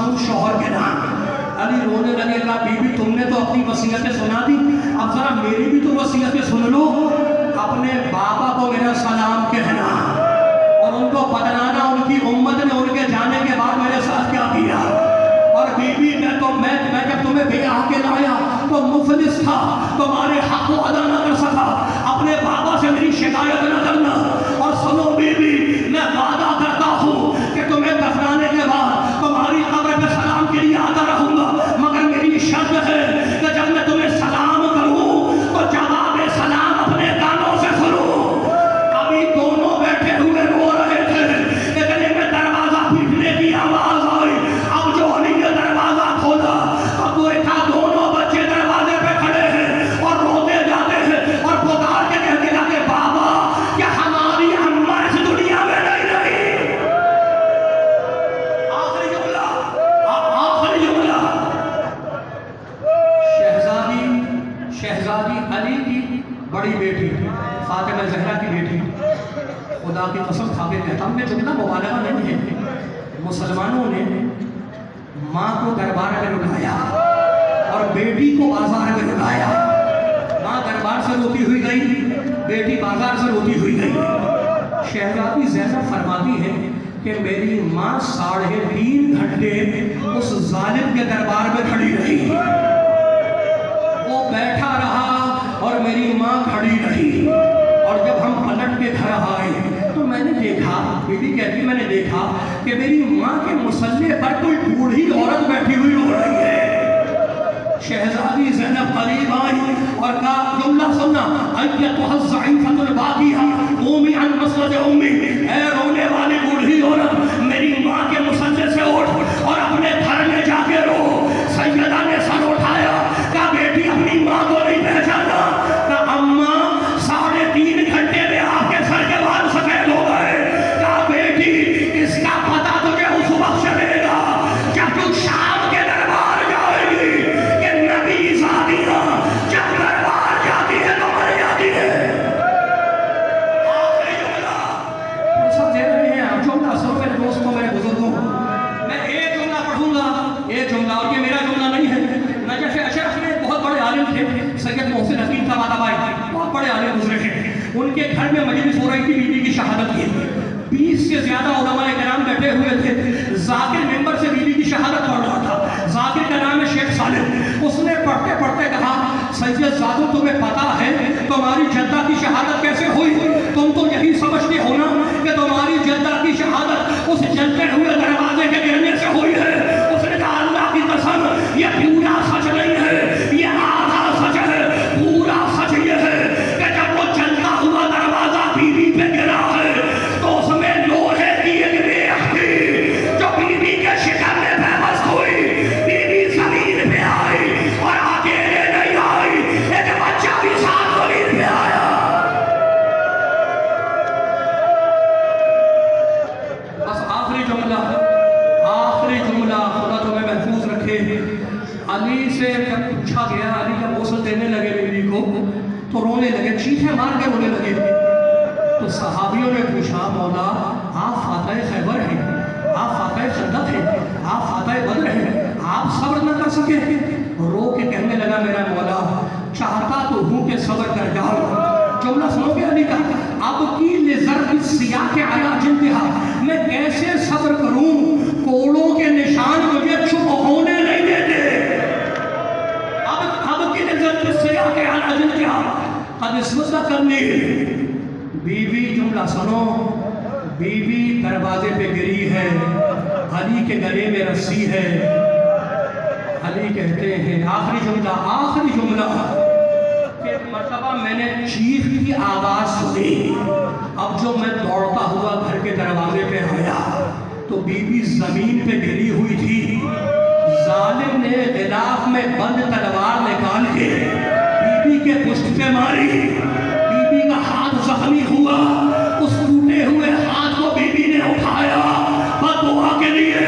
हूँ शौहर के नाम। अली रोने लगे, कहा बीबी तुमने तो अपनी वसीयतें सुना दी, अब जरा मेरी भी तो वसीयतें सुन लो। अपने बाबा को मेरा सलाम कहना और उनको बतलाना उनकी उम्मत ने उनके जाने के बाद मेरे साथ क्या किया। और बीबी मैं जब तुम्हें ब्याह के लाया तो मुफलिस था, तुम्हारे हक को अदा न कर सका, अपने बाबा से मेरी शिकायत न करना। और सुनो बीबी, मैं वादा करता हूँ कि तुम्हें दफनाने के बाद तुम्हारी कब्र पे सलाम के लिए आता रहूंगा, मगर मेरी शर्त है कि जब मैं तुम्हें सलाम करूँ तो जवाब सलाम अपने कानों से सुनो। अभी दोनों बैठे हुए रो रहे थे, इतने में दरवाजा पीटने की आवाज आई। अब जो अली ने दरवाजा खोला तो देखा दोनों बच्चे दरवाजे पे खड़े हैं और रोते जाते हैं और पुकार के कहने लगे, बाबा क्या हमारी अम्मा इस दुनिया में नहीं रही। आखिरी जुमला, आखिरी जुमला। शहजादी अली की बड़ी बेटी फातिमा ज़हरा की बेटी, खुदा की कसम खा के कहता हूँ, जुमला मुबालगा नहीं है। मुसलमानों ने माँ को दरबार में बुलाया और बेटी को बाजार में बुलाया। माँ दरबार से रोती हुई गई, बेटी बाजार से रोती हुई गई। शहजादी ज़ैनब फरमाती है कि मेरी माँ 3.5 घंटे उस जालिम के दरबार में खड़ी रही। वो बैठा रहा और मेरी माँ खड़ी रही। और जब हम पलट के घर आए तो मैंने देखा, बीवी कहती मैंने देखा कि मेरी माँ के मुसल्ले पर कोई बूढ़ी औरत बैठी हुई रो रही है। शहजादी ज़ैनब करीब आई और कहा, जुमला सुनना, अय्यतुहा ज़ईफ़तुल बाक़िया क़ूमी अन मसलद उम्मी, ऐ रोने वाली बूढ़ी औरत, मेरी माँ के मुसल्ले से उठ और अपने घर में जाके रो। सैयदा ने सर उठाया, कहा बेटी अपनी माँ को नहीं पहचाना। कहा अम्मा 3.5 घंटे में आपके सर के बाल सफेद हो गए। कहा बेटी इसका पता तुझे उस वक्त चलेगा जब तू शाम के दरबार जाएगी कि नबी ज़ादिया जब दरबार जाती है तो मर जाती है। आखिरी जुमला समझे रहे हैं आप? जुमला सुनो मेरे दोस्तों, मेरे बुजुर्गों, मैं एक जुमला पढ़ूंगा, एक जुमला, और ये मेरा जुमला नहीं है। नजफ़ अशरफ में बहुत बड़े आलिम थे, सैयद मोहसिन हकीम तबातबाई, बहुत बड़े आलिम गुजरे हैं। उनके घर में मजलिस हो रही थी बीवी की शहादत की। 20 से ज्यादा उलमाए किराम बैठे हुए थे। जाकिर मिंबर से बीवी की शहादत पढ़ रहा था। जाकिर का नाम है शेख सालिम। उसने पढ़ते पढ़ते कहा, सैयद साधु तुम्हें पता है तुम्हारी जद्दा की शहादत कैसे हुई? तुम तो यही समझते हो ना कि तुम्हारी जद्दा की शहादत उस जलते हुए दरवाजे के गिरने से हुई है। उसने कहा अल्लाह की कसम ये पूरा सच नहीं है, ये आधा सच है। पूरा सच ये है कि जब वो जलता हुआ दरवाजा बीवी पे गिरा है तो उसमें लोहे की एक रेख थी जो बीवी के शिकन में बेबस हुई। बीवी जमीन पे आई और अकेले नहीं आई, एक बच्चा भी साथ जमीन पे आया। बस आखिरी जुमला, आखिरी जुमला, खुदा तुम्हें महफूज रखे। अली से जब पूछा गया, अली जब गौसल देने लगे बीवी को तो रोने लगे, चीखें मार के रोने लगे। तो सहाबियों ने पूछा, मौला आप फातह खैबर हैं, आप फातह खंदक हैं, आप फातह बद्र हैं, आप सब्र न कर सके? रो के कहने लगा, मेरा मौला चाहता तो हूँ कि सब्र कर जाऊँ। जुमला सुनोगे अली का, अब की लिज़्ज़त सिया के आला जिंदहा, मैं कैसे सब्र करूँ? कोड़ों के निशान मुझे चुप होने नहीं देते। अब की लिज़्ज़त सिया के आला जिंदहा कद इसवत करनी। बीवी, जुमला सुनो, बीवी दरवाजे पे गिरी है, अली के गले में रस्सी है। अली कहते हैं, आखिरी जुमला, आखिरी जुमला, मरतबा मैंने चीख की आवाज सुनी। अब जो मैं दौड़ता हुआ घर के दरवाजे पे आया तो बीबी जमीन पे गिरी हुई थी। जालिम ने गिलाफ में बंद तलवार निकाल के बीबी के पुष्ट पे मारी। बीबी का हाथ जख्मी हुआ। उस टूटे हुए हाथ को बीबी ने उठाया बददुआ के लिए।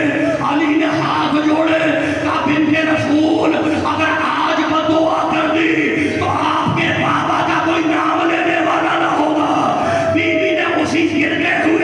अली ने हाथ जोड़े, कहा बिन्ते रसूल, अगर आज बददुआ कर दी तो आपके बाबा का कोई नाम लेने वाला ना होगा। बीबी ने उसी गिरते हुए